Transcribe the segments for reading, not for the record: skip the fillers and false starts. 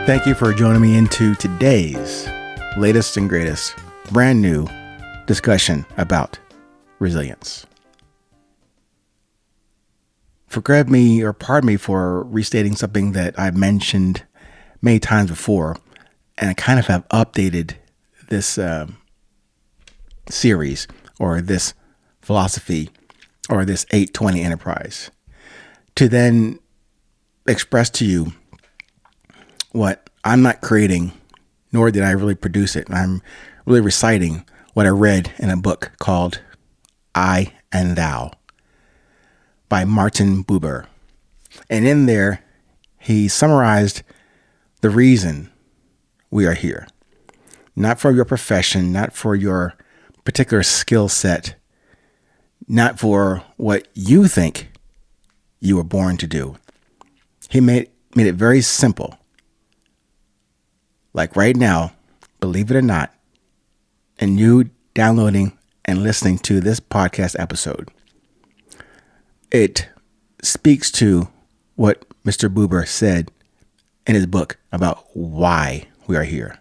Thank you for joining me into today's latest and greatest brand new discussion about resilience. Forgive me or pardon me for restating something that I've mentioned many times before, and I kind of have updated this series or this philosophy or this 820 enterprise to then express to you what I'm not creating, nor did I really produce it. I'm really reciting what I read in a book called I and Thou by Martin Buber. And in there, he summarized the reason we are here. Not for your profession, not for your particular skill set, not for what you think you were born to do. He made it very simple. Like right now, believe it or not, and you downloading and listening to this podcast episode, it speaks to what Mr. Buber said in his book about why we are here.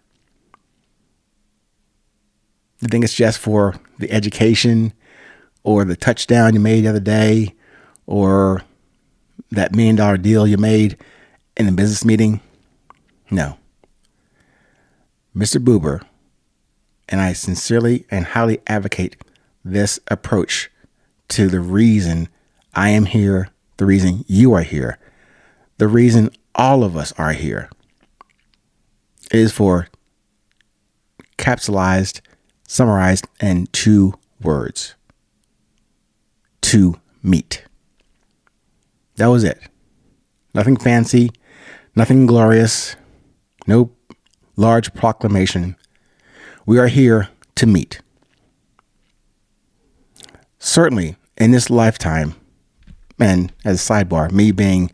You think it's just for the education or the touchdown you made the other day or that $1 million deal you made in a business meeting? No. Mr. Buber, and I sincerely and highly advocate this approach to the reason I am here, the reason you are here, the reason all of us are here, is for capsulized, summarized in 2 words. To meet. That was it. Nothing fancy, nothing glorious, no large proclamation. We are here to meet. Certainly, in this lifetime, and as a sidebar, me being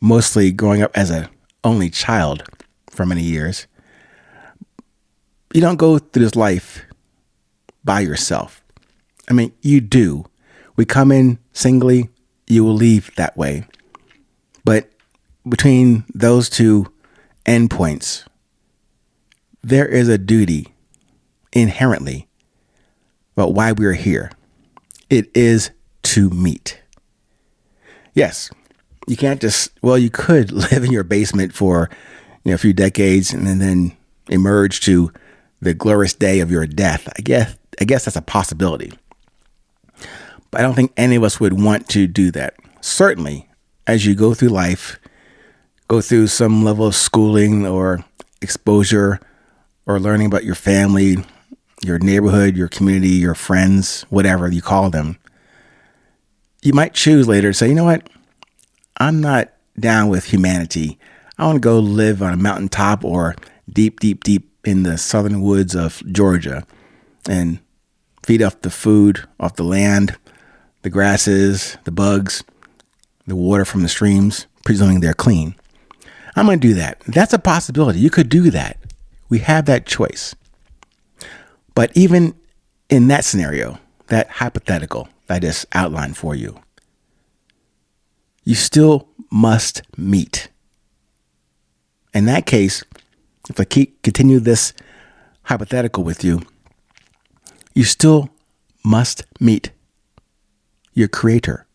mostly growing up as an only child for many years, you don't go through this life by yourself. I mean, you do. We come in singly, you will leave that way. But between those 2 endpoints, there is a duty inherently about why we are here. It is to meet. Yes, you can't just, you could live in your basement for a few decades and then emerge to the glorious day of your death. I guess that's a possibility. But I don't think any of us would want to do that. Certainly, as you go through life, go through some level of schooling or exposure or learning about your family, your neighborhood, your community, your friends, whatever you call them, you might choose later to say, you know what? I'm not down with humanity. I want to go live on a mountaintop or deep, deep, deep in the southern woods of Georgia and feed off the food, off the land, the grasses, the bugs, the water from the streams, presuming they're clean. I'm going to do that. That's a possibility. You could do that. We have that choice. But even in that scenario, that hypothetical that I just outlined for you, you still must meet. In that case, if I continue this hypothetical with you, you still must meet your creator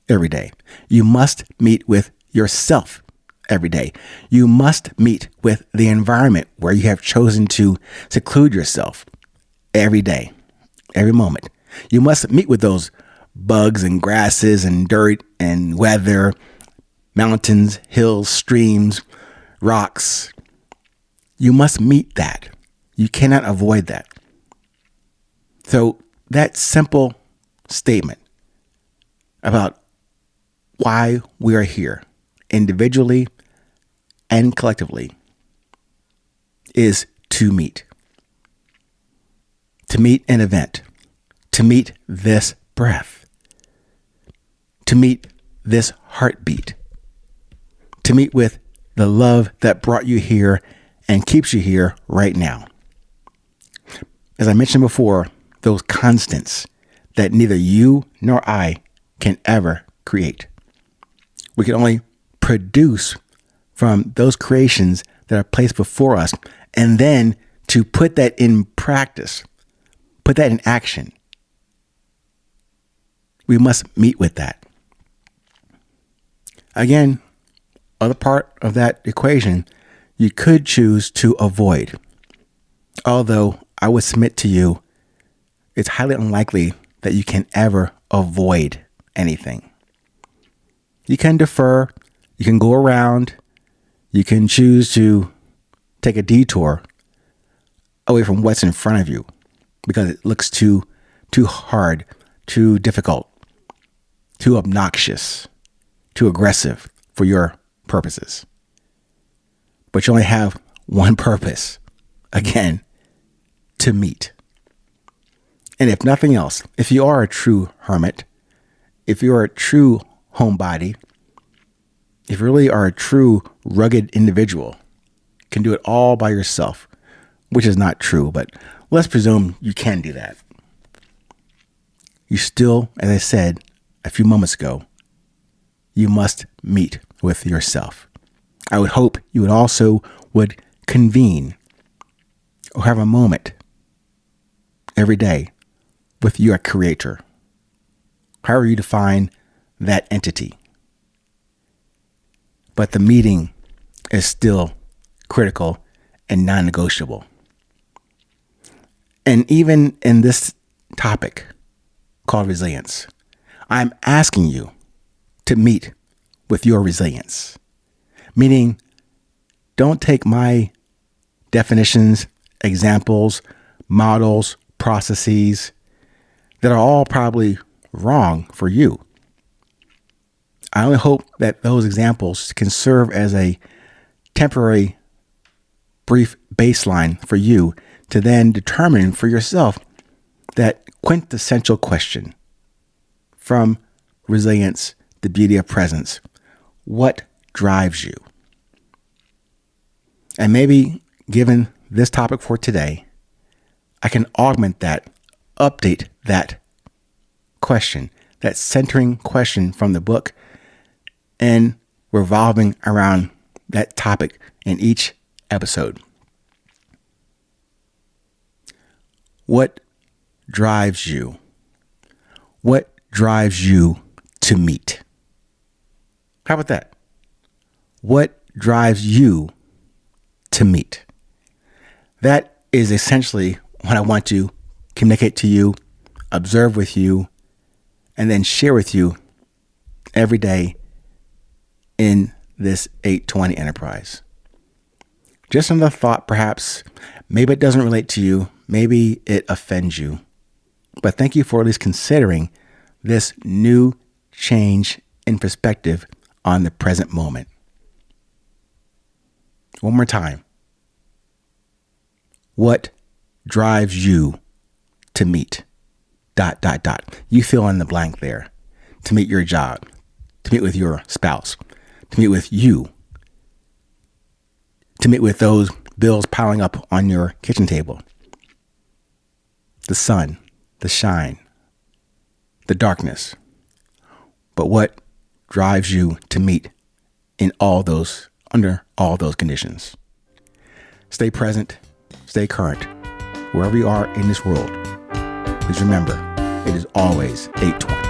every day. You must meet with yourself every day. You must meet with the environment where you have chosen to seclude yourself every day, every moment. You must meet with those bugs and grasses and dirt and weather, mountains, hills, streams, rocks. You must meet that. You cannot avoid that. So that simple statement about why we are here, individually and collectively, is to meet. To meet an event. To meet this breath. To meet this heartbeat. To meet with the love that brought you here and keeps you here right now. As I mentioned before, those constants that neither you nor I can ever create. We can only produce from those creations that are placed before us, and then to put that in practice, put that in action. We must meet with that. Again, other part of that equation, you could choose to avoid. Although I would submit to you, it's highly unlikely that you can ever avoid anything. You can defer, you can go around, you can choose to take a detour away from what's in front of you because it looks too hard, too difficult, too obnoxious, too aggressive for your purposes. But you only have one purpose, again, to meet. And if nothing else, if you are a true hermit, if you are a true homebody, if you really are a true rugged individual, can do it all by yourself, which is not true, but let's presume you can do that. You still, as I said a few moments ago, you must meet with yourself. I would hope you would convene or have a moment every day with your creator, however you define that entity. But the meeting is still critical and non-negotiable. And even in this topic called resilience, I'm asking you to meet with your resilience. Meaning, don't take my definitions, examples, models, processes that are all probably wrong for you. I only hope that those examples can serve as a temporary, brief baseline for you to then determine for yourself that quintessential question from resilience, the beauty of presence. What drives you? And maybe given this topic for today, I can augment that, update that question, that centering question from the book, and revolving around that topic in each episode. What drives you? What drives you to meet? How about that? What drives you to meet? That is essentially what I want to communicate to you, observe with you, and then share with you every day in this 820 enterprise. Just another thought, perhaps. Maybe it doesn't relate to you. Maybe it offends you. But thank you for at least considering this new change in perspective on the present moment. One more time. What drives you to meet? ... You fill in the blank there. To meet your job, to meet with your spouse, to meet with you, to meet with those bills piling up on your kitchen table. The sun, the shine, the darkness. But what drives you to meet in all those, under all those conditions? Stay present, stay current, wherever you are in this world. Please remember, it is always 820.